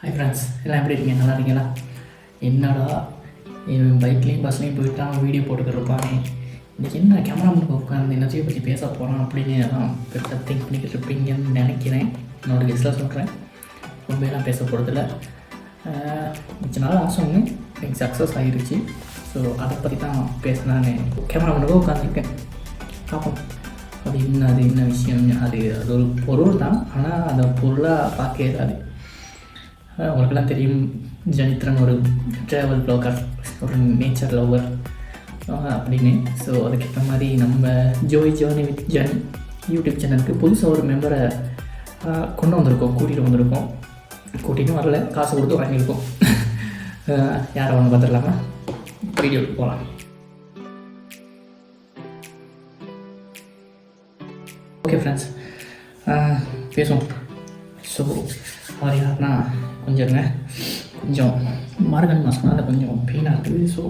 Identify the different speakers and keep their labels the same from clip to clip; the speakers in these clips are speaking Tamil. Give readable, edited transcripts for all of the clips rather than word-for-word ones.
Speaker 1: ஹாய் ஃப்ரெண்ட்ஸ், எல்லாம் எப்படி இருக்கீங்க? நல்லா இருக்கீங்களா? என்னடா இவன் பைக்லேயும் பஸ்லேயும் போயிட்டான், வீடியோ போட்டுக்கிருப்பானே, இன்றைக்கி என்ன கேமரா முன்னாடி உட்காந்து என்னத்தையும் பற்றி பேச போகிறான் அப்படின்னு தான் பெருசாக திங்க் பண்ணிக்கிட்டு இருப்பீங்கன்னு நினைக்கிறேன். என்னோடய கெஸ்ட்டில் சொல்கிறேன், ரொம்ப எல்லாம் பேச போகிறதில்ல. கொஞ்ச நாள் ஆசை ஒன்று எனக்கு சக்ஸஸ் ஆகிருச்சு. ஸோ அதை பற்றி தான் பேசினான்னு கேமரா முன்னாடி உட்காந்துருக்கேன். பார்ப்போம் அது என்ன விஷயம். அது ஒரு பொருள் தான், ஆனால் அந்த பொருளாக பார்க்க இயலாது. உங்களுக்கெல்லாம் தெரியும், ஜனித்ரன் ஒரு ட்ராவல் ப்ளாகர், ஒரு நேச்சர் லவ்வர் அப்படின்னு. ஸோ அதுக்கேற்ற மாதிரி நம்ம ஜர்னி வித் ஜர்னி யூடியூப் சேனலுக்கு புதுசாக ஒரு மெம்பரை கொண்டு வந்திருக்கோம், கூட்டிகிட்டு வரல, காசு கொடுத்து வாங்கியிருக்கோம். யாரை ஒன்று பார்த்துடலாமா? வீடியோவுக்கு போகலாம். ஓகே ஃப்ரெண்ட்ஸ், பேசுவோம். ஸோ அவர் யாருன்னா கொஞ்சம் மார்கழி மாதம் அதை கொஞ்சம் பெயினாக இருக்குது. ஸோ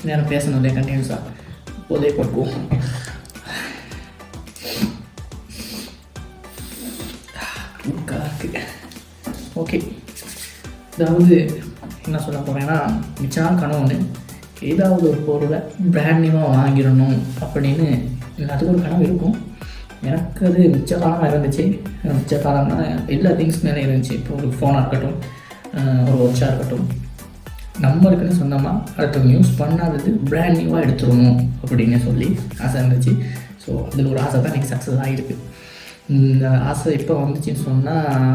Speaker 1: நேரம் பேசணும்லே கண்டினியூஸாக போதே போட்டுக்குவோம். ஓகே, அதாவது என்ன சொல்ல போகிறேன்னா, மிச்சம் கனவு ஏதாவது ஒரு பொருளை பிராண்ட் நியூவாக வாங்கிடணும் அப்படின்னு எல்லாத்துக்கும் ஒரு கனவு இருக்கும். எனக்கு அது மிச்ச காலமாக இருந்துச்சு. மிச்ச காலம்னா எல்லா திங்ஸ் மேலே இருந்துச்சு. இப்போ ஒரு ஃபோனாக இருக்கட்டும், ஒரு வாட்சாக இருக்கட்டும், நம்மளுக்குன்னு சொந்தமாக அடுத்தவங்க யூஸ் பண்ணாதது பிராண்ட் நியூவாக எடுத்துடணும் அப்படின்னு சொல்லி ஆசை இருந்துச்சு. ஸோ அதில் ஒரு ஆசை தான் எனக்கு சக்ஸஸ் ஆகிருக்கு. இந்த ஆசை எப்போ வந்துச்சுன்னு சொன்னால்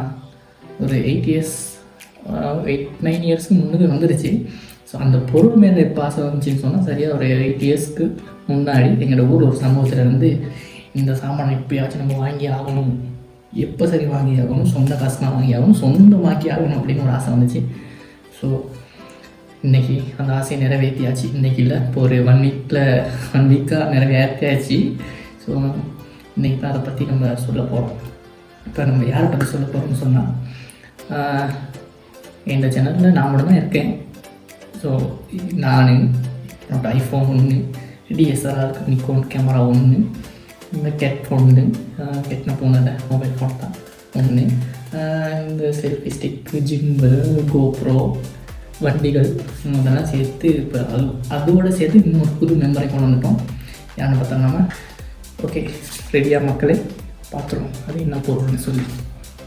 Speaker 1: ஒரு 9 இயர்ஸ்க்கு முன்னாடி வந்துடுச்சு. ஸோ அந்த பொருள் மேலே எப்போ ஆசை வந்துச்சுன்னு சொன்னால் சரியாக ஒரு 8 இயர்ஸ்க்கு முன்னாடி எங்களோட ஊரில் ஒரு சம்பவத்தில் இருந்து இந்த சாமான் எப்போயாச்சும் நம்ம வாங்கி ஆகணும், எப்போ சரி வாங்கி ஆகணும், சொந்த காசுலாம் வாங்கி ஆகணும், சொந்தமாக்கி ஆகணும் அப்படின்னு ஒரு ஆசை வந்துச்சு. ஸோ இன்றைக்கி அந்த ஆசையை நிறைவேற்றியாச்சு. இன்றைக்கி இல்லை, இப்போ ஒரு 1 வீக்காக நிறைவேற்றியாச்சு. ஸோ இன்றைக்கி தான் அதை பற்றி நம்ம சொல்ல போகிறோம். இப்போ நம்ம யாரை பற்றி சொல்ல போகிறோம்னு சொன்னால், இந்த சேனலில் நான் மட்டும் தான் இருக்கேன். ஸோ நான் என்னோடய ஐஃபோன் 1, DSLR நிக்கோன் கேமரா 1, இந்த ஹெட்ஃபோன் கெட்டின போனதை மொபைல் ஃபோன் தான் 1, இந்த செல்ஃபி ஸ்டிக்கு, ஜிம்பு, கோப்ரோ, வண்டிகள் இதெல்லாம் சேர்த்து இப்போ அதோடு சேர்த்து இன்னொரு புது மெம்பரை கொண்டு வந்துட்டோம். யாருன்னு பார்த்தோம்னா, ஓகே ரெடியாக மக்களே பார்த்துருவோம் அது என்ன பொருள்னு சொல்லி.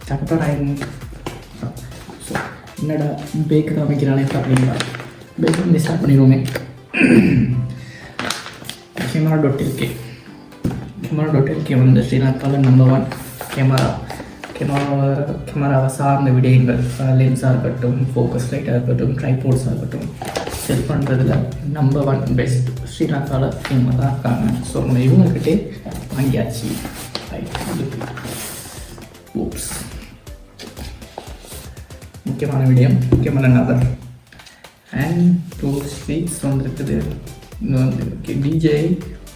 Speaker 1: கரெக்டாக ஆயிடும். ஸோ என்னடா பேக்கு தான் வைக்கிறானே அப்படிங்களா, பேக்கு வந்து ஸ்டார்ட் பண்ணிடுவோமே. கேமரா.lk வந்து ஸ்ரீலங்காவில் நம்பர் 1 கேமராவை சார்ந்த விடயங்கள், லென்ஸாக இருக்கட்டும், ஃபோக்கஸ் லைட்டாக இருக்கட்டும், ட்ரைபோர்ட்ஸாக இருக்கட்டும், செல் பண்ணுறதுல நம்பர் 1 பெஸ்ட் ஸ்ரீலங்காவில் இவங்க தான் இருக்காங்க. ஸோ நம்ம இவங்கக்கிட்டே வாங்கியாச்சு. முக்கியமான விடயம், முக்கியமான நபர் அண்ட் 2 ஸ்வீட்ஸ் வந்துருக்குது. இது வந்து DJI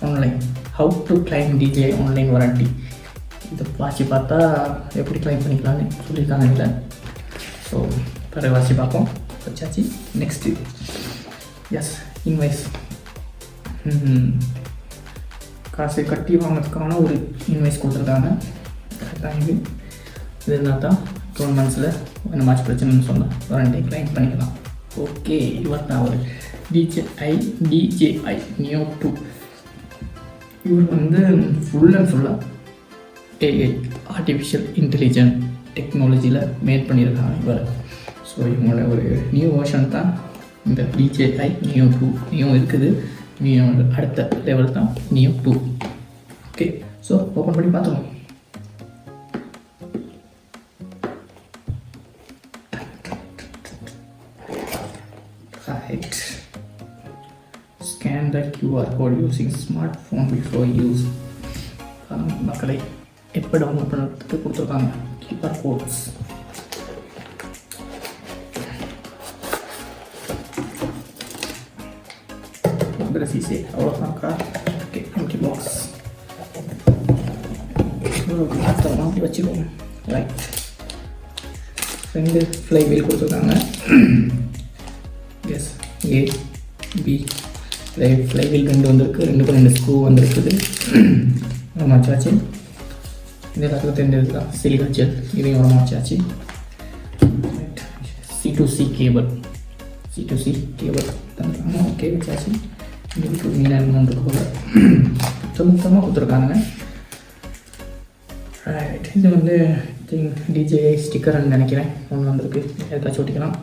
Speaker 1: online, how to claim DJI online warranty. இதை வாசி பார்த்தா எப்படி கிளைம் பண்ணிக்கலான்னு சொல்லியிருக்காங்க இல்லை. ஸோ பிறகு வாசி பார்ப்போம். வச்சாச்சு. நெக்ஸ்ட்டு எஸ் இன்வைஸ், காசு கட்டி வாங்கிறதுக்கான ஒரு இன்வைஸ் கொடுத்துருக்காங்க. கரெக்டாக இது இருந்தால் தான் 12 months என்ன மாச்சு பிரச்சனைன்னு சொன்னால் வாரண்டி கிளைம் பண்ணிக்கலாம். ஓகே, இவர் தான் அவர் DJI Neo 2. இவர் வந்து ஃபுல் அண்ட் ஃபுல்லாக AI ஆர்டிஃபிஷியல் இன்டெலிஜென்ட் டெக்னாலஜியில் மேட் பண்ணியிருக்காங்க இவர். ஸோ இவங்களோட ஒரு நியூ வெர்ஷன் தான் இந்த DJI Neo 2. நியூ இருக்குது, நியூ அடுத்த லெவல் தான் Neo 2. ஓகே, ஸோ ஓப்பன் பண்ணி பார்த்துருவோம். Right. Scan the QR code using smartphone before use. மக்களை எப்போ டவுன்லோட் பண்ணுறதுக்கு கொடுத்துருக்காங்க QR codes. சீசே அவ்வளோதான்க்கா. ஓகே, எம்டி பாக்ஸ் அப்படி வச்சுக்கோங்க. ரைட், 2 ஃப்ளை வீல் கொடுத்துருக்காங்க. Yes, A B flywheel 2 வந்திருக்கு, 2க்கும் 2 ஸ்க்ரூ வந்துருக்குது. மாச்சாச்சு. இது எல்லாத்துக்கும் தெரிஞ்சது தான் சிலிக்கான் ஜெல், இதையும் உரமாக வச்சாச்சு. C2C cable தந்துருக்காங்க. ஓகே வச்சாச்சு. இதுக்கு மீனாக போல மொத்தமாக கொடுத்துருக்காங்க. ரைட், இது வந்து DJI ஸ்டிக்கர்னு நினைக்கிறேன். ஒன்று வந்திருக்கு, எதாச்சும் ஒட்டிக்கலாம்.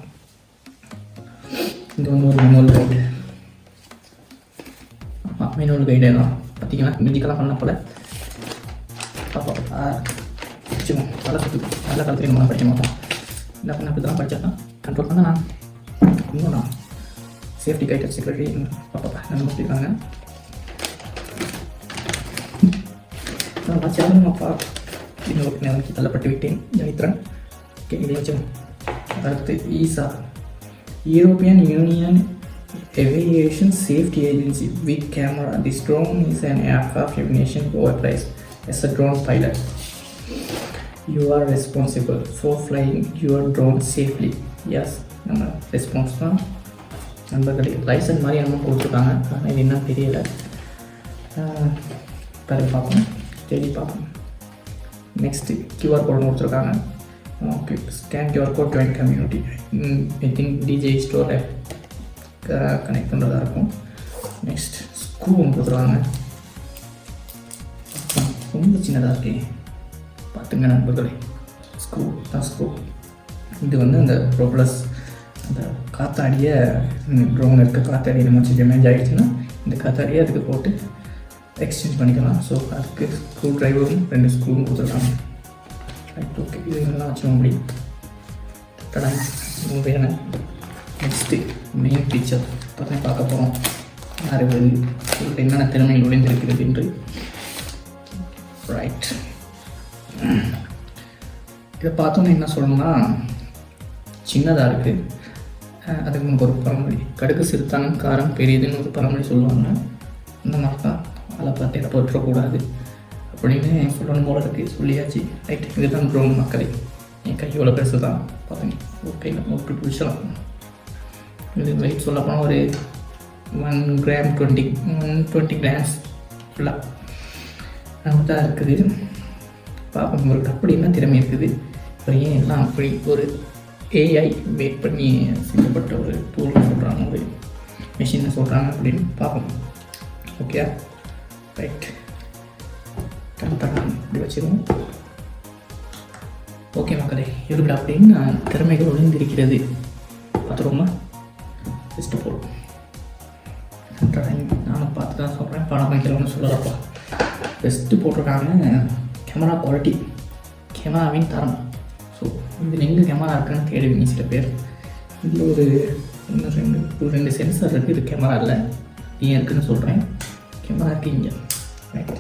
Speaker 1: இது வந்து ஒரு மெனுவல் கைடு. ஆமாம், மெனுவல் கைடே தான். பார்த்தீங்கன்னா மியூசிக்கெல்லாம் பண்ண போல் வச்சுக்கோம். நல்ல காலத்துலேயும் நம்ம படிக்க மாட்டோம். என்ன பண்ண அப்படி தான் படித்தா தான் கண்ட்ரோல் பண்ண. நான் இன்னும் நான் சேஃப்டி கைட் செக்யூரிட்டி பாப்பா நம்ம கொடுத்துருக்காங்க. நான் வச்சாப்பா இன்னொரு நிலைக்கு தள்ளப்பட்டு விட்டேன் ஜனித்ரன். ஓகே, இதை வச்சோம். அடுத்து EASA, European Union Aviation Safety Agency with camera. This drone is an aircraft aviation overprice. As a drone pilot, you are responsible for flying your drone safely. Yes, நம்ம ரெஸ்பான்ஸ் தான். நண்பர்களே, லைசன்ஸ் மாதிரி நம்ம கொடுத்துருக்காங்க. ஆனால் இது என்ன தெரியல. பிறகு பார்ப்போம், தேடி பார்ப்போம். நெக்ஸ்ட்டு QR கோடு கொடுத்துருக்காங்க. Okay, scan QR code join community. I think DJI ஸ்டோரில் கனெக்ட் பண்ணுறதா இருக்கும். நெக்ஸ்ட் ஸ்க்ரூ ஒன்று கொடுத்துருவாங்க. ரொம்ப சின்னதாக இருக்கே, பார்த்துங்க நண்பர்களே. ஸ்க்ரூ. இது வந்து அந்த ப்ரோப்ளஸ், அந்த காத்தாடிய ட்ரோன் இருக்க காத்தாடி நம்ம டேமேஜ் ஆகிடுச்சுன்னா இந்த காத்தாடியை அதுக்கு போட்டு எக்ஸ்சேஞ்ச் பண்ணிக்கலாம். ஸோ அதுக்கு ஸ்க்ரூ ட்ரைவரும் 2 ஸ்க்ரூவும் கொடுத்துருக்காங்க. ரைட், ஓகே, இது இதெல்லாம் வச்சுக்க முடியும். வேணும். நெக்ஸ்ட்டு மெயின் ஃபீச்சர் பார்க்க போகிறோம். யார் என்னென்ன திறமைகள் நுழைந்திருக்கிறது என்று. ரைட், இதை பார்த்தோன்னா என்ன சொல்லணும்னா, சின்னதாக இருக்குது. அதுக்கு நமக்கு ஒரு பழமொழி, கடுகு சிறுத்தான காரம் பெரியதுன்னு ஒரு பழமொழி சொல்லுவாங்க. இந்த மாதிரி தான் அதை பார்த்து இதை போட்டுறக்கூடாது அப்படின்னு சொல்லணும் போல இருக்குது. சொல்லியாச்சு. ரைட், இதுதான் ட்ரோன் மக்களே. என் கையோட பெருசு தான் பார்த்தீங்க. ஓகே, நம்ம ஒரு பிடிச்சலாம். இது வெயிட் சொல்ல போனால் ஒரு 1 கிராம் 20 கிராம்ஸ் ஃபுல்லாக நம்ம தான் இருக்குது. பார்ப்போம் உங்களுக்கு அப்படி என்ன திறமை இருக்குது. இப்போ ஏன் எல்லாம் அப்படி ஒரு AI வெயிட் பண்ணி செய்யப்பட்ட ஒரு டூல்னு சொல்கிறாங்க, ஒரு மிஷினை சொல்கிறாங்க அப்படின்னு பார்ப்போம். ஓகே, ரைட், இப்படி வச்சுருவோம். ஓகே மக்களே, இதுக்கு அப்படின்னு திறமைகள் ஒளிந்திருக்கிறது பார்த்துருவோமா? ஃபஸ்ட்டு ஆஃப் ஆல் நானும் பார்த்து தான் சொல்கிறேன், பணம் வைக்கிறவன்னு சொல்லலப்பா. பெஸ்ட்டு போட்டிருக்காங்க. கேமரா குவாலிட்டி, கேமராவின் தரம். ஸோ இதில் எங்கே கேமரா இருக்குன்னு தேடுவீங்க சில பேர். இதில் ஒரு 2 சென்சார் இருக்குது. இது கேமரா இல்லை, ஏன் இருக்குதுன்னு சொல்கிறேன். கேமரா இருக்குது இங்கே. ரைட்,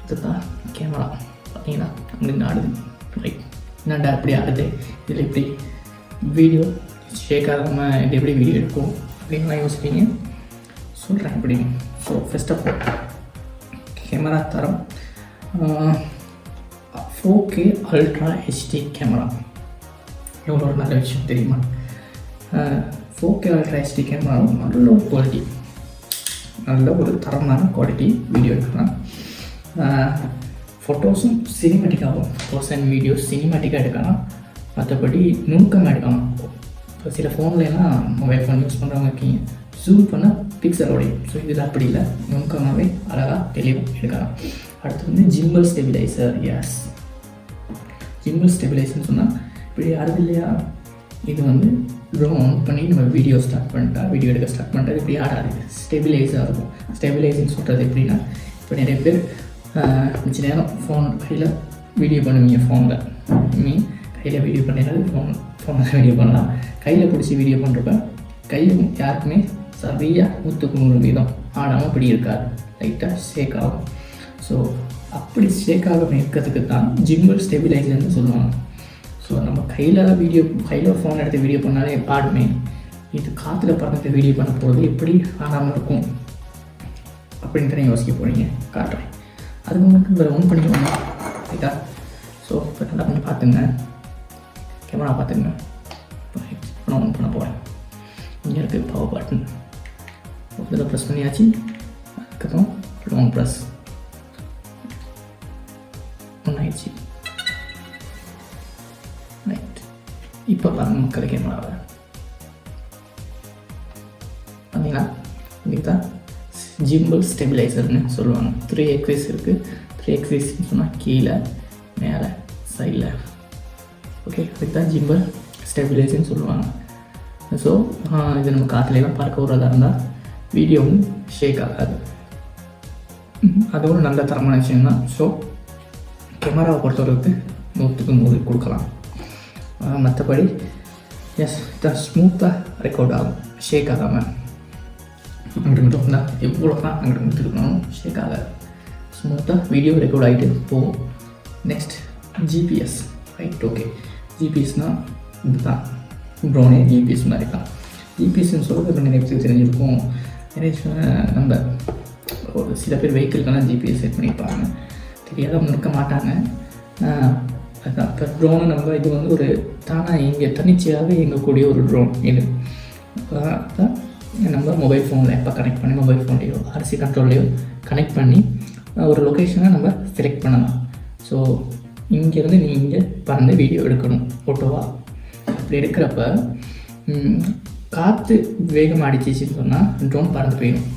Speaker 1: இதுதான் கேமரா. பார்த்தீங்கன்னா அப்படின்னு ஆடுது. ரைட், என்னடா அப்படி ஆடுது, இதில் இப்படி வீடியோ ஷேக் ஆகாமல் இது எப்படி வீடியோ எடுக்கும் அப்படின்லாம் யோசிப்பீங்க. சொல்கிறேன் எப்படின்னு. So first of all camera தரம் 4K அல்ட்ரா HD கேமரா. எவ்வளோ ஒரு நல்ல விஷயம் தெரியுமா? 4K அல்ட்ரா HD கேமரா நல்ல ஒரு குவாலிட்டி, நல்ல ஒரு தரமான குவாலிட்டி வீடியோ எடுக்கலாம். ஃபோட்டோஸும் சினிமேட்டிக்காகும். ஃபோட்டோஸ் அண்ட் வீடியோஸ் சினிமேட்டிக்காக எடுக்கலாம். மற்றபடி நுணுக்கமாக எடுக்கலாம். இப்போ சில ஃபோன்லாம் மொபைல் ஃபோன் யூஸ் பண்ணுறவங்க இருக்கீங்க, ஜூம் பண்ணால் பிக்சலோடையும். ஸோ இதில் அப்படி இல்லை, நுணுக்கமாகவே அழகாக தெளிவாக எடுக்கலாம். அடுத்து வந்து ஜிம்பிள் ஸ்டெபிலைசர். எஸ், ஜிம்பிள் ஸ்டெபிலைசர்னு சொன்னால் இப்படி ஆடுது இல்லையா, இது வந்து ட்ரோன் ஆன் பண்ணி நம்ம வீடியோ எடுக்க ஸ்டார்ட் பண்ணிட்டா இப்படி ஆடாது, ஸ்டெபிலைஸாக இருக்கும். ஸ்டெபிலைசிங் சொல்கிறது எப்படின்னா, இப்போ நிறைய பேர் கொஞ்ச நேரம் ஃபோன் கையில் வீடியோ பண்ணுவீங்க. ஃபோனில் கையில் வீடியோ பண்ணிடாது, ஃபோனில் வீடியோ பண்ணலாம். கையில் பிடிச்சி வீடியோ பண்ணுறப்ப கையில் யாருக்குமே சரியாக 100% ஆடாமல் அப்படி இருக்காது, லைட்டாக ஷேக் ஆகும். ஸோ அப்படி ஷேக் ஆகாமல் இருக்கிறதுக்கு தான் ஜிம்பிள் ஸ்டெபிலைசர்னு சொல்லுவாங்க. ஸோ நம்ம கையில் ஃபோன் எடுத்து வீடியோ பண்ணாலே ஆடுமே, இது காற்றுல பறந்துட்டு வீடியோ பண்ண போகிறது எப்படி ஆடாமல் இருக்கும் அப்படின்னு தான் யோசிக்க போகிறீங்க. காட்டுறேன், அதுக்கு மட்டும் வேறு ஒன் பண்ணிக்கோங்க, ரைட்டா? ஸோ இப்போ நல்லா கொஞ்சம் பார்த்துங்க, கேமரா பார்த்துங்க. இப்போ நான் ஒன் பண்ண போகிறேன். இங்கே இருக்குது பவர் பட்டன், இதில் ப்ரெஸ் பண்ணியாச்சு. அதுக்கப்புறம் லாங் ப்ரெஸ், ஒன்றா ஆயிடுச்சு. ரைட், இப்போ பாருங்க மக்கள் கேமராவை பார்த்தீங்களா, இதுக்கு தான் ஜிம்பிள் ஸ்டெபிலைசர்னு சொல்லுவாங்க. 3 axis இருக்குது. 3 axisன்னு சொன்னால் கீழே மேலே சைடில். ஓகே, இதுக்கு தான் ஜிம்பிள் ஸ்டெபிலைசர்னு சொல்லுவாங்க. ஸோ இது நம்ம காற்றுலாம் பார்க்க விடுறதா இருந்தால் வீடியோவும் ஷேக் ஆகாது. அதுவும் நல்ல தரமான விஷயம் தான். ஸோ கேமராவை பொறுத்தவரைக்கு 100க்கு 100 கொடுக்கலாம். மற்றபடி எஸ் தான் ஸ்மூத்தாக ரெக்கார்ட் ஆகும், ஷேக் ஆகாமல். அங்கிட்டு மட்டும் இருந்தால் எவ்வளோ தான் அங்கிட்டு மட்டும் இருக்கணும், ஷேக் ஆகாது, ஸ்மூத்தாக வீடியோ ரெக்கார்ட் ஆகிட்டு போகும். Next GPS. Right, okay. ஜிபிஎஸ்னால் இதுதான் ட்ரோனே ஜிபிஎஸ் மாதிரி தான். ஜிபிஎஸ்ன்னு சொல்கிறது நிறைய பேருக்கு தெரிஞ்சிருக்கும். நிறைய நம்ம ஒரு சில பேர் வெஹிக்கிள்கெல்லாம் ஜிபிஎஸ் செட் பண்ணியிருப்பாங்க, தெரியாதவங்க இருக்க மாட்டாங்க. அதுதான் இப்போ ட்ரோனு நம்ம இது வந்து ஒரு தானாக இங்கே தன்னிச்சையாக இயங்கக்கூடிய ஒரு ட்ரோன். இது தான் நம்ம மொபைல் ஃபோனில் எப்போ கனெக்ட் பண்ணி மொபைல் ஃபோன்லேயோ ஆர்சி கண்ட்ரோல்லையோ கனெக்ட் பண்ணி ஒரு லொக்கேஷனை நம்ம செலக்ட் பண்ணலாம். ஸோ இங்கேருந்து நீங்கள் பறந்து வீடியோ எடுக்கணும் ஃபோட்டோவாக. அப்படி எடுக்கிறப்ப காற்று வேகமாக அடிச்சிச்சின்னு சொன்னால் ட்ரோன் பறந்து போயிடும்.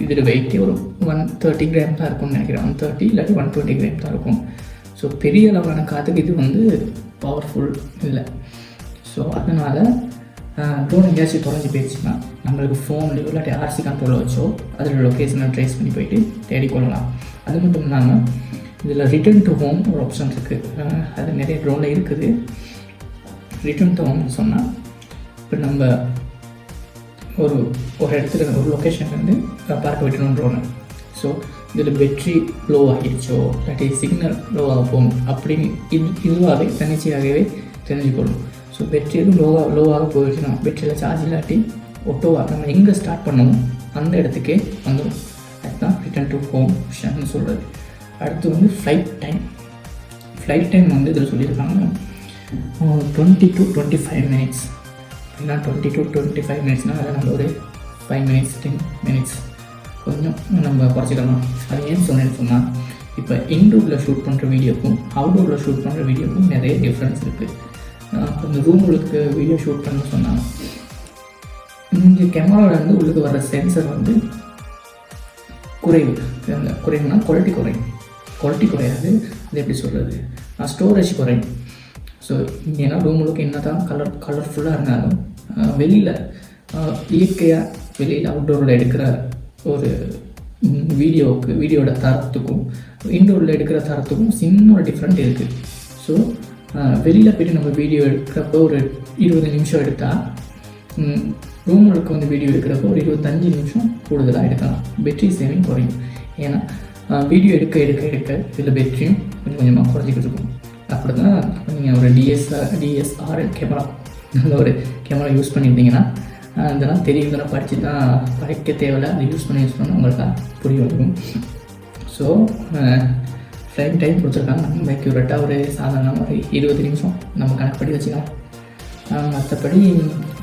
Speaker 1: இதில் வெயிட்டே ஒரு 130 கிராம் தான் இருக்கும்னு நினைக்கிறேன். 130 இல்லாட்டி 120 கிராம் தான் இருக்கும். ஸோ பெரிய அளவான காற்றுக்கு இது வந்து பவர்ஃபுல் இல்லை. ஸோ அதனால் ட்ரோன் எங்கேயாச்சும் தொலைஞ்சி போயிடுச்சுன்னா நம்மளுக்கு ஃபோன்லையோ இல்லாட்டி ஆர்சி கண்ட்ரோலில் வச்சோ அதில் லொக்கேஷனை ட்ரேஸ் பண்ணி போயிட்டு தேடிக்கொள்ளலாம். அது மட்டும் இல்லாமல் இதில் ரிட்டர்ன் டு ஹோம் ஒரு ஆப்ஷன் இருக்குது. அது நிறைய ட்ரோனில் இருக்குது. ரிட்டர்ன் டு ஹோம்னு சொன்னால் இப்போ நம்ம ஒரு இடத்துல ஒரு லொக்கேஷன்லேருந்து பார்க்க விட்டணும் ட்ரோனை. ஸோ இதில் பேட்ரி லோ ஆகிடுச்சோ இல்லாட்டி சிக்னல் லோவாக போகணும் அப்படின்னு இதுவாகவே தன்னிச்சையாகவே தெரிஞ்சுக்கொள்ளும். ஸோ பேட்ரி எதுவும் லோவாக போயிடுச்சுன்னா பேட்டரியில் சார்ஜ் இல்லாட்டி ஒட்டோவாக நம்ம எங்கே ஸ்டார்ட் பண்ணணும் அந்த இடத்துக்கே வந்துடும். அதுதான் ரிட்டர்ன் டு ஹோம் ஆப்ஷன்னு சொல்கிறது. அடுத்து வந்து ஃப்ளைட் டைம் வந்து இதில் சொல்லியிருக்காங்க 20 to 25 minutes. அப்படின்னா 20 to 25 minutesனால் அதை நம்ம ஒரு 5 minutes 10 minutes கொஞ்சம் நம்ம குறைச்சிக்கலாம். அது ஏன் சொன்னேன்னு சொன்னால் இப்போ இன்டோரில் ஷூட் பண்ணுற வீடியோக்கும் அவுட்டோரில் ஷூட் பண்ணுற வீடியோக்கும் நிறைய டிஃப்ரென்ஸ் இருக்குது. இந்த ரூமுக்கு வீடியோ ஷூட் பண்ண சொன்னால் இங்கே கேமராவில் வந்து உள்ளுக்கு வர சென்சர் வந்து குறைவுனா குவாலிட்டி குறையாது. அது எப்படி சொல்கிறது, ஸ்டோரேஜ் குறையும். ஸோ ஏன்னா ரூமுக்கு என்ன தான் கலர்ஃபுல்லாக இருந்தாலும் வெளியில் இயற்கையாக வெளியில் அவுட்டோரில் எடுக்கிற ஒரு வீடியோட தரத்துக்கும் இன்டோரில் எடுக்கிற தரத்துக்கும் சின்ன ஒரு டிஃப்ரெண்ட் இருக்குது. ஸோ வெளியில் போய்ட்டு நம்ம வீடியோ எடுக்கிறப்போ ஒரு 20 நிமிஷம் எடுத்தால் ரூமுக்கு வந்து வீடியோ எடுக்கிறப்போ ஒரு 25 நிமிஷம் கூடுதலாக எடுக்கலாம். பேட்ரி சேவிங் குறையும். ஏன்னா வீடியோ எடுக்க இதில் பேட்டரியும் கொஞ்சம் கொஞ்சமாக குறைஞ்சிக்கிட்டு இருக்கும். அப்படி தான் நீங்கள் ஒரு டிஎஸ்ஆர் கேமரா நல்ல ஒரு கேமரா யூஸ் பண்ணியிருந்தீங்கன்னா இதெல்லாம் தெரியும். இதெல்லாம் படிக்க தேவையில்லை, அதை யூஸ் பண்ணால் உங்களுக்கு புரிய வரும். ஸோ ஃப்ளைங் டைம் கொடுத்துருக்காங்க. நம்ம அக்யூரேட்டாக ஒரு சாதாரணமாக ஒரு 20 நிமிஷம் நம்ம கணக்கு பண்ணி வச்சுக்கலாம். மற்றபடி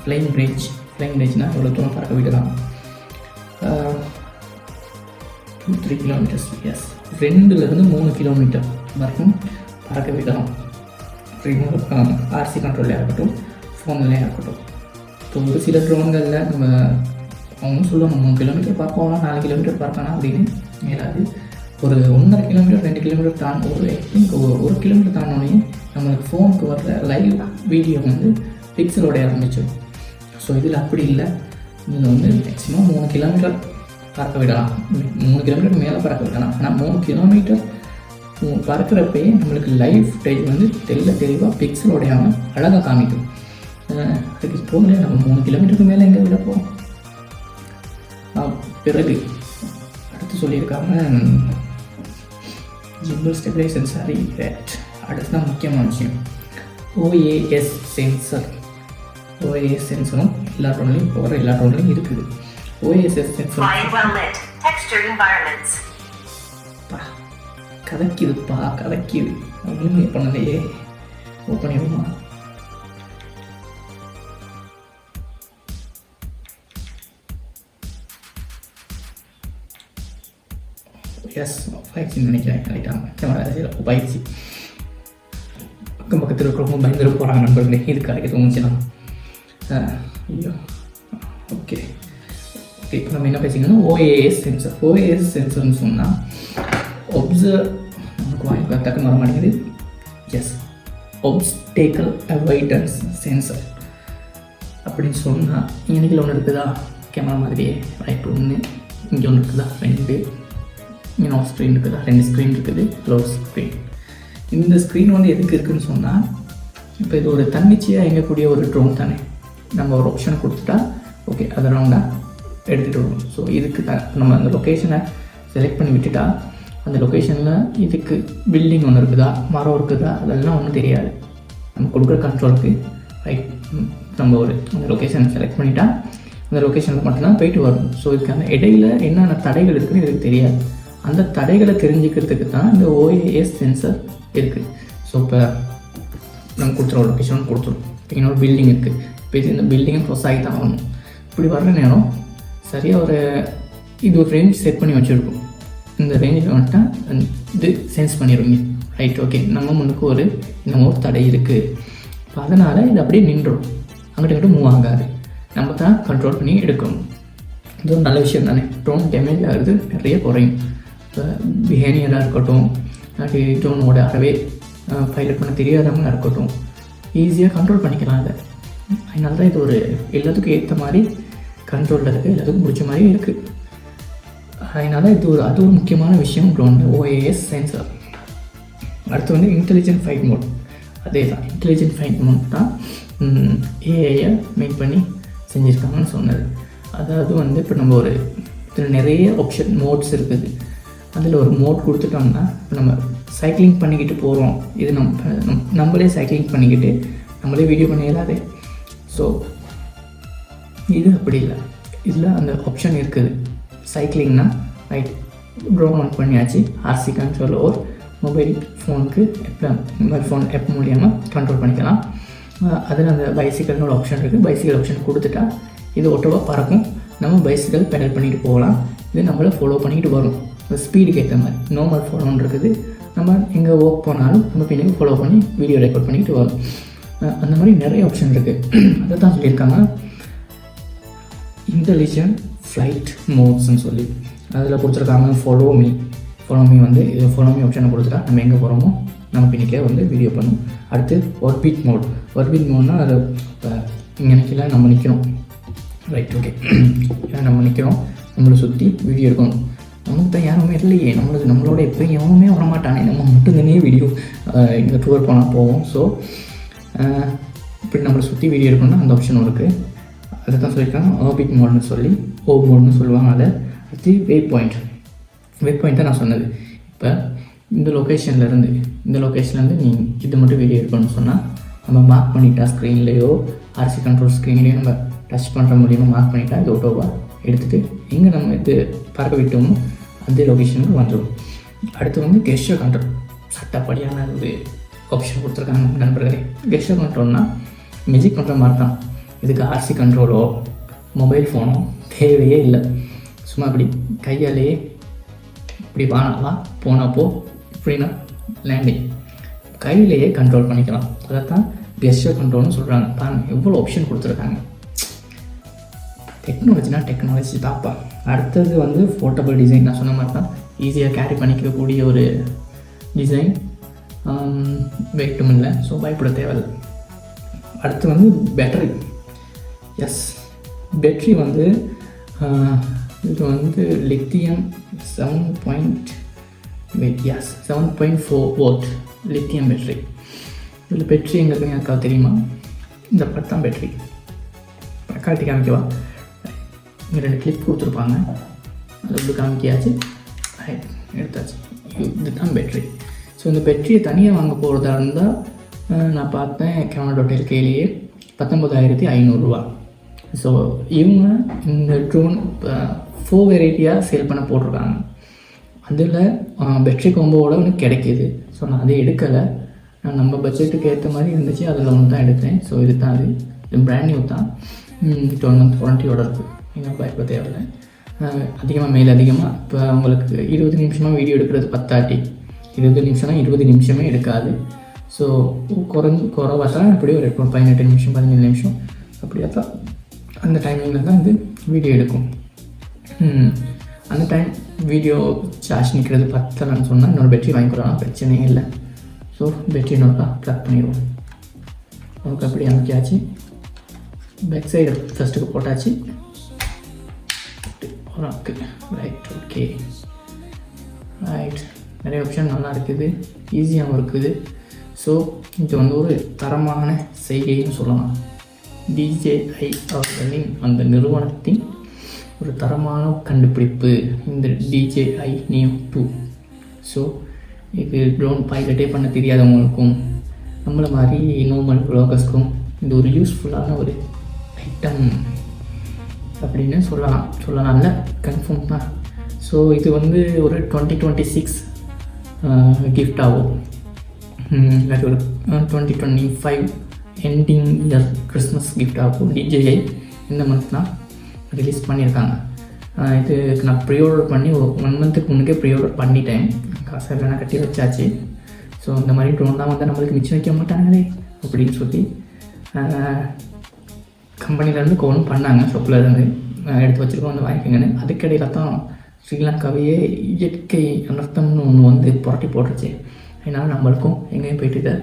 Speaker 1: ஃப்ளைங் ரேஞ்ச்னால் எவ்வளோ தூரம் பறக்க விடலாம், 2-3 கிலோமீட்டர்ஸ். எஸ், 2லேருந்து 3 கிலோமீட்டர் வரைக்கும் பறக்க விடலாம். ஆர்சி கண்ட்ரோல்லையாக இருக்கட்டும், ஃபோன்லேயே இருக்கட்டும். இப்போ ஒரு சில ட்ரோன்களில் நம்ம அவங்க சொல்லுவாங்க 3 கிலோமீட்டர் பார்க்கலாம், 4 கிலோமீட்டர் பார்க்கலாம் அப்படின்னு. மேலாது ஒரு 1.5 கிலோமீட்டர் 2 கிலோமீட்டர் ஒரு கிலோமீட்டர் தாண்டோடனே நம்மளுக்கு ஃபோனுக்கு வர்ற லைவ் வீடியோ வந்து பிக்சலோட ஆரம்பிச்சிடும். ஸோ இதில் அப்படி இல்லை. இதில் வந்து மேக்ஸிமம் 3 கிலோமீட்டர் பறக்க விடலாம், 3 கிலோமீட்டர் மேலே பறக்க விடலாம். ஆனால் 3 கிலோமீட்டர் பறக்கிறப்பே நம்மளுக்கு லைவ் ஃபுட்டேஜ் வந்து தெளிவாக பிக்சலோடையாமல் அழகாக காமிக்கும். அதுக்கு போகல நம்ம 3 கிலோமீட்டருக்கு மேலே எங்கே விட போகிறோம். பிறகு அடுத்து சொல்லியிருக்காங்க ஜிம்பிள் ஸ்டெபிலைசர். சரி, அடுத்து தான் முக்கியமான விஷயம் OAS சென்சர். OAS சென்சரும் எல்லா ட்ரோன்லையும் இப்போ வர எல்லா ட்ரோன்லையும் இருக்குது. OAS சென்சர் கதைக்குது ஒன்றுமே பண்ணலையே. ஓப்பன் பண்ணிடுமா? எஸ் ஆஃப் ஆயிடுச்சுன்னு நினைக்கிறேன். கரெக்டாக கேமரா ஆஃப் ஆயிடுச்சு. அக்கம் பக்கத்தில் இருக்கிறவங்க பயந்துட போகிறாங்க நண்பர்களே. இது கரெக்டாக தோணுச்சுன்னா ஐயோ ஓகே ஓகே. இப்போ நம்ம என்ன பேசிக்கணும், ஓஏஎஸ் சென்சர். ஓஏஎஸ் சென்சர்னு சொன்னால் ஒப்சர்வ், நமக்கு வாய்ப்பு டக்குன்னு வர மாட்டேங்குது. எஸ், ஒப்ஸ்டேக்கல் அவாய்டன்ஸ் சென்சர் அப்படின்னு சொன்னால் இன்றைக்கில் ஒன்று இருக்குதா கேமரா மாதிரியே, ரைட் ஒன்று, இங்கே ஒன்று இருக்குதா 2, இங்கே ஸ்க்ரீன் இருக்குதா 2 ஸ்க்ரீன் இருக்குது, க்ளோஸ் ஸ்க்ரீன். இந்த ஸ்க்ரீன் வந்து எதுக்கு இருக்குதுன்னு சொன்னால், இப்போ இது ஒரு தன்னிச்சையாக இயங்கக்கூடிய ஒரு ட்ரோன் தானே. நம்ம ஒரு ஆப்ஷன் கொடுத்துட்டா ஓகே அதை ரவுண்டாக எடுத்துகிட்டு வருவோம். ஸோ இதுக்கு நம்ம அந்த லொக்கேஷனை செலக்ட் பண்ணி விட்டுட்டா அந்த லொக்கேஷனில் இதுக்கு பில்டிங் ஒன்று இருக்குதா, மரம் இருக்குதா, அதெல்லாம் ஒன்றும் தெரியாது. நம்ம கொடுக்குற கண்ட்ரோலுக்கு ரைட் நம்ம அந்த லொக்கேஷனை செலக்ட் பண்ணிட்டா அந்த லொக்கேஷனில் மட்டும்தான் போயிட்டு வரணும். ஸோ இதுக்கான இடையில் என்னென்ன தடைகள் இருக்குதுன்னு இதுக்கு தெரியாது. அந்த தடைகளை தெரிஞ்சுக்கிறதுக்கு தான் இந்த ஓஏஎஸ் சென்சர் இருக்குது. ஸோ இப்போ நம்ம கொடுத்துருவோம், லொக்கேஷன் கொடுத்துரும். இப்போ இன்னொரு பில்டிங் இருக்குது, இப்போ இது இந்த பில்டிங்கை க்ளோஸ் ஆகி தான் வரணும். இப்படி வர்ற நேரம் சரியாக இது ஒரு ரேஞ்ச் செட் பண்ணி வச்சுருக்கும். இந்த ரேஞ்சில் வந்துட்டா இது சென்ஸ் பண்ணிடுவீங்க, ரைட் ஓகே நம்ம முன்னுக்கு இன்னமும் ஒரு தடை இருக்குது. இப்போ அதனால் இது அப்படியே நின்றுடும், அங்கிட்ட மூவ் ஆகாது. நம்ம தான் கண்ட்ரோல் பண்ணி எடுக்கணும். இது ஒரு நல்ல விஷயம் தானே. ட்ரோன் டேமேஜ் ஆகுது நிறைய குறையும். இப்போ பிஹேவியராக இருக்கட்டும், இல்லாட்டி ட்ரோனோட அறவே பைலட் பண்ண தெரியாதவங்க இருக்கட்டும், ஈஸியாக கண்ட்ரோல் பண்ணிக்கலாம் அதை. அதனால தான் இது எல்லாத்துக்கும் ஏற்ற மாதிரி கண்ட்ரோலில் இருக்குது, எல்லாத்துக்கும் பிடிச்ச மாதிரி இருக்குது. அதனால் அது ஒரு முக்கியமான விஷயம் ட்ரோனில், ஓஏஎஸ் சென்சார். அடுத்து வந்து இன்டெலிஜென்ட் ஃபைட் மோட். அதே தான், இன்டெலிஜென்ட் ஃபைட் மோட் தான் ஏஐயை மேக் பண்ணி செஞ்சுருக்காங்கன்னு சொன்னது. அதாவது வந்து இப்போ நம்ம இதில் நிறைய ஆப்ஷன் மோட்ஸ் இருக்குது. அதில் ஒரு மோட் கொடுத்துட்டோம்னா இப்போ நம்ம சைக்கிளிங் பண்ணிக்கிட்டு போகிறோம், இது நம்மளே சைக்கிளிங் பண்ணிக்கிட்டு நம்மளே வீடியோ பண்ண இயலாதே. ஸோ இது அப்படி இல்லை, இதில் அந்த ஆப்ஷன் இருக்குது. சைக்கிளிங்னா ரைட் ட்ரோன் ஆன் பண்ணியாச்சு, ஆர்சி கண்ட்ரோல் ஒரு மொபைல் ஃபோனுக்கு மொபைல் ஃபோன் ஆப் மூலியமாக கண்ட்ரோல் பண்ணிக்கலாம். அதில் அந்த பைசிக்கல்னு ஒரு ஆப்ஷன் இருக்குது. பைசிக்கல் ஆப்ஷன் கொடுத்துட்டா இது ஒட்டோவாக பறக்கும், நம்ம பைசிக்கல் பெடல் பண்ணிட்டு போகலாம். இது நம்மளை ஃபாலோ பண்ணிக்கிட்டு வரும். ஸ்பீடுக்கு ஏற்ற மாதிரி நார்மல் ஃபாலோன்னு இருக்குது. நம்ம எங்கே ஒர்க் போனாலும் நம்ம பின்னாடி ஃபாலோ பண்ணி வீடியோ ரெக்கார்ட் பண்ணிக்கிட்டு வரும். அந்த மாதிரி நிறைய ஆப்ஷன் இருக்குது. அதை தான் சொல்லியிருக்காங்க இன்டெலிஜென்ட் ஃப்ளைட் மோட்ஸ்ன்னு சொல்லி. அதில் கொடுத்துருக்காங்க ஃபாலோ மீ வந்து இது ஃபாலோ மீ ஆப்ஷனை கொடுத்துட்டா நம்ம எங்கே போகிறோமோ நம்ம பின்னிக்கே வந்து வீடியோ பண்ணும். அடுத்து ஆர்பிட் மோட்னா அது இப்போ இங்கே நிற்கல, நம்ம நிற்கிறோம், ரைட் ஓகே நம்ம நிற்கிறோம், நம்மளை சுற்றி வீடியோ எடுக்கணும். நமக்கு தான் யாருமே இல்லையே, நம்மளோட எப்போயும் எவனுமே வரமாட்டானே, நம்ம மட்டும்தானே வீடியோ இங்கே டூர் போனால் போவோம். ஸோ இப்படி நம்மளை சுற்றி வீடியோ எடுக்கணும்னா அந்த ஆப்ஷனும் இருக்குது. அதை தான் சொல்லியிருக்காங்க ஆர்பிட் மோட்னு சொல்லி, மோட்னு சொல்லுவாங்க. அதை அடுத்து வே பாயிண்ட் தான் நான் சொன்னது. இப்போ இந்த லொக்கேஷன்லேருந்து நீ இது மட்டும் வீடியோ எடுக்கணும்னு சொன்னால் நம்ம மார்க் பண்ணிட்டா ஸ்க்ரீன்லேயோ ஆர்சி கண்ட்ரோல் ஸ்க்ரீன்லேயோ நம்ம டச் பண்ணுற மூலியமாக மார்க் பண்ணிட்டா இது ஓட்டோவாக எடுத்துகிட்டு எங்கே நம்ம இது பறக்க விட்டோமோ அந்த லொக்கேஷனுக்கு வந்துடும். அடுத்து வந்து கெஸ்டர் கண்ட்ரோல், சட்டப்படியான ஒரு ஆப்ஷன் கொடுத்துருக்காங்க நண்பர்களே. கெஸ்டர் கண்ட்ரோல்னால் மியூசிக் பண்ணுற மாதிரி தான். இதுக்கு ஆர்சி கண்ட்ரோலோ மொபைல் ஃபோனோ தேவையே இல்லை. சும்மா இப்படி கையாலேயே இப்படி வானாவா போனப்போ இப்படின்னா லேண்டிங் கையிலேயே கண்ட்ரோல் பண்ணிக்கலாம். அதை தான் கெஸ்டர் கண்ட்ரோல்னு சொல்கிறாங்க. தான் எவ்வளோ ஆப்ஷன் கொடுத்துருக்காங்க. டெக்னாலஜி தாப்பா. அடுத்தது வந்து போர்ட்டபிள் டிசைன். நான் சொன்ன மாதிரி தான் ஈஸியாக கேரி பண்ணிக்கக்கூடிய ஒரு டிசைன், வெயிட்டும் இல்லை, ஸோ பயப்பட தேவையில்லை. அடுத்து வந்து பேட்டரி. பேட்டரி வந்து இது வந்து லித்தியம் 7.4 வோல்ட் லித்தியம் பேட்டரி. இதில் பேட்டரி எங்கே இருக்குன்னு எனக்கு தெரியுமா? இந்த பட் தான் பேட்டரி. காட்டி காமிக்கவா? இங்கே 2 கிளிப் கொடுத்துருப்பாங்க, அது இப்படி காமிக்கியாச்சு, எடுத்தாச்சு. இதுதான் பேட்டரி. ஸோ இந்த பேட்டரியை தனியாக வாங்க போகிறதா இருந்தால் நான் பார்த்தேன் Camera.lkலேயே 19,500 ரூபா. ஸோ இவங்க இந்த ட்ரோன் 4 வெரைட்டியாக சேல் பண்ண போட்டிருக்காங்க. அதில் பேட்டரி காம்போவோட ஒன்று கிடைக்கிது. ஸோ நான் அதை எடுக்கலை, நான் நம்ம பட்ஜெட்டுக்கு ஏற்ற மாதிரி இருந்துச்சு, அதில் ஒன்று தான் எடுத்தேன். ஸோ இது பிராண்ட் நியூ தான், 12 month வாரண்டியோட இருக்குது, நீங்கள் பயப்பட தேவையில்லை. அதிகமாக மேல் அதிகமாக இப்போ உங்களுக்கு 20 நிமிஷமாக வீடியோ எடுக்கிறது 10 20 நிமிஷம்னா 20 நிமிஷமே எடுக்காது. ஸோ குறைவாக தான் இப்படி ஒரு 18 நிமிஷம் 17 நிமிஷம் அப்படியா தான் அந்த டைமிங்கில் தான் இது வீடியோ எடுக்கும். அந்த டைம் வீடியோ சார்ஜ் நிற்கிறது பத்தலைன்னு சொன்னால் இன்னொரு பேட்டரி வாங்கிக்கலாம், பிரச்சனையே இல்லை. ஸோ பேட்டரி இன்னொருக்கா ப்ளக் பண்ணிடுவோம். நமக்கு அப்படி அமைக்காச்சு. பேக் சைடு ஃபஸ்ட்டுக்கு போட்டாச்சு. Okay right, okay right. நிறைய ஆப்ஷன் நல்லா இருக்குது, ஈஸியாகவும் இருக்குது. ஸோ இது வந்து ஒரு தரமான செய்கைன்னு சொல்லலாம். DJI அவர்களின் அந்த நிறுவனத்தின் ஒரு தரமான கண்டுபிடிப்பு இந்த DJI Neo 2. ஸோ இது ட்ரோன் பைலட்டே பண்ண தெரியாதவங்களுக்கும் நம்மளை மாதிரி நார்மல் வ்ளாகர்ஸ்க்கும் இது ஒரு யூஸ்ஃபுல்லான ஒரு ஐட்டம் அப்படின்னு சொல்லலாம்ல, கன்ஃபார்ம் தான். ஸோ இது வந்து ஒரு 2026 கிஃப்ட் ஆகும், இல்லாட்டி ஒரு 2025 எண்டிங் இயர் கிறிஸ்மஸ் கிஃப்ட் ஆகும். DJI இந்த மந்த் தான் ரிலீஸ் பண்ணியிருக்காங்க. இதுக்கு நான் ப்ரீஆர்டர் பண்ணி 1 மந்த்துக்கு முன்னுக்கே ப்ரீஆர்டர் பண்ணிட்டேன், காசை எல்லாம் கட்டி வச்சாச்சு. ஸோ இந்த மாதிரி ட்ரோன் தான் வந்து நம்மளுக்கு மிச்சம் வைக்க மாட்டாங்களே அப்படின்னு சொல்லி கம்பெனிலேருந்து கோலும் பண்ணாங்க, ஷாப்லேருந்து எடுத்து வச்சுருக்கோம் வந்து வாங்கிக்கோங்கன்னு. அதுக்கிடையில் தான் ஸ்ரீலங்காவையே இயற்கை அனர்த்தம்னு ஒன்று வந்து புரட்டி போட்டுருச்சு. அதனால் நம்மளுக்கும் எங்கேயும் போயிட்டு இதை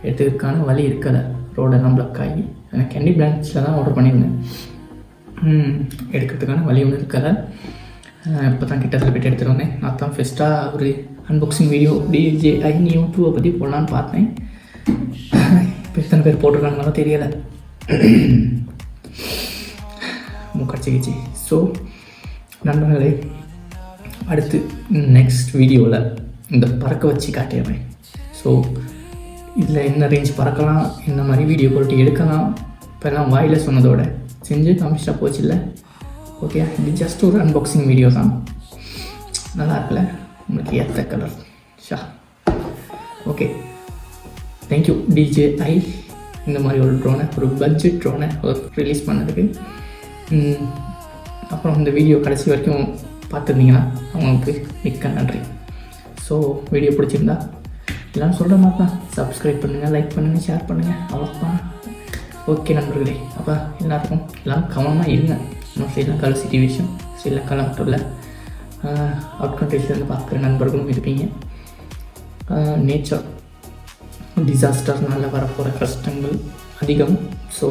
Speaker 1: எடுத்துக்கிறதுக்கான வழி இருக்கலை, ரோடெல்லாம் பிளாக் ஆகி. எனக்கு கேண்டி பிரான்ச்சில் தான் ஆர்டர் பண்ணியிருந்தேன், எடுக்கிறதுக்கான வழி ஒன்று இருக்கலை. இப்போ தான் கிட்டத்தில் போய்ட்டு எடுத்துகிட்டு வந்தேன். நான் தான் ஃபஸ்ட்டாக ஒரு அன்பாக்சிங் வீடியோ DJI Neo 2 பற்றி போடலான்னு பார்த்தேன். இப்போ எத்தனை பேர் போட்டிருக்காங்கனாலும் தெரியலை, மூக்கடிச்சிக்கிச்சு. ஸோ நண்பர்களே, அடுத்து நெக்ஸ்ட் வீடியோவில் இந்த பறக்க வச்சு காட்டிடுவேன். ஸோ இதில் என்ன ரேஞ்ச் பறக்கலாம், என்ன மாதிரி வீடியோ குவாலிட்டி எடுக்கலாம், இப்போல்லாம் வாயில் சொன்னதோட செஞ்சு காமிச்சிட்டா போச்சு இல்லை. ஓகே, இது ஜஸ்ட் ஒரு அன்பாக்சிங் வீடியோ தான். நல்லா இருக்குல்ல, உங்களுக்கு ஏற்ற colour Shah. Okay, thank you DJI இந்த மாதிரி ஒரு ட்ரோனை, ஒரு பட்ஜெட் ட்ரோனை ரிலீஸ் பண்ணதுக்கு. அப்புறம் இந்த வீடியோ கடைசி வரைக்கும் பார்த்துருந்தீங்கன்னா அவங்களுக்கு மிக்க நன்றி. ஸோ வீடியோ பிடிச்சிருந்தா எல்லாம் சொல்கிற மாதிரி தான், சப்ஸ்கிரைப் பண்ணுங்கள், லைக் பண்ணுங்கள், ஷேர் பண்ணுங்கள், அவ்வளோதான். ஓகே நண்பர்களே, அப்போ எல்லாருக்கும் எல்லாம் கவனமாக இருங்க. இன்னும் ஸ்ரீலங்காவில் சிச்சுவேஷன், ஸ்ரீலங்காவில் மட்டும் இல்லை, அவுட் கண்ட்ரீஸ்லேருந்து பார்க்குற நண்பர்களும் இருப்பீங்க. நேச்சர் டிசாஸ்டர்னால் வரப்போகிற கஷ்டங்கள் அதிகம். ஸோ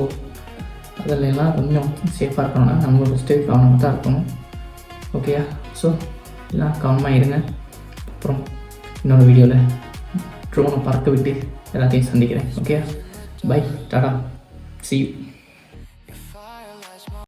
Speaker 1: அதிலெல்லாம் கொஞ்சம் சேஃபாக இருக்கணும்னா நம்ம ஃபஸ்ட்டு கவனமாக தான் இருக்கணும். ஓகேயா? ஸோ எல்லாம் கவனமாக இருங்க. அப்புறம் இன்னொரு வீடியோவில் ட்ரோனை பறக்க விட்டு எல்லாத்தையும் சந்திக்கிறேன். Okay, bye, tata, see you.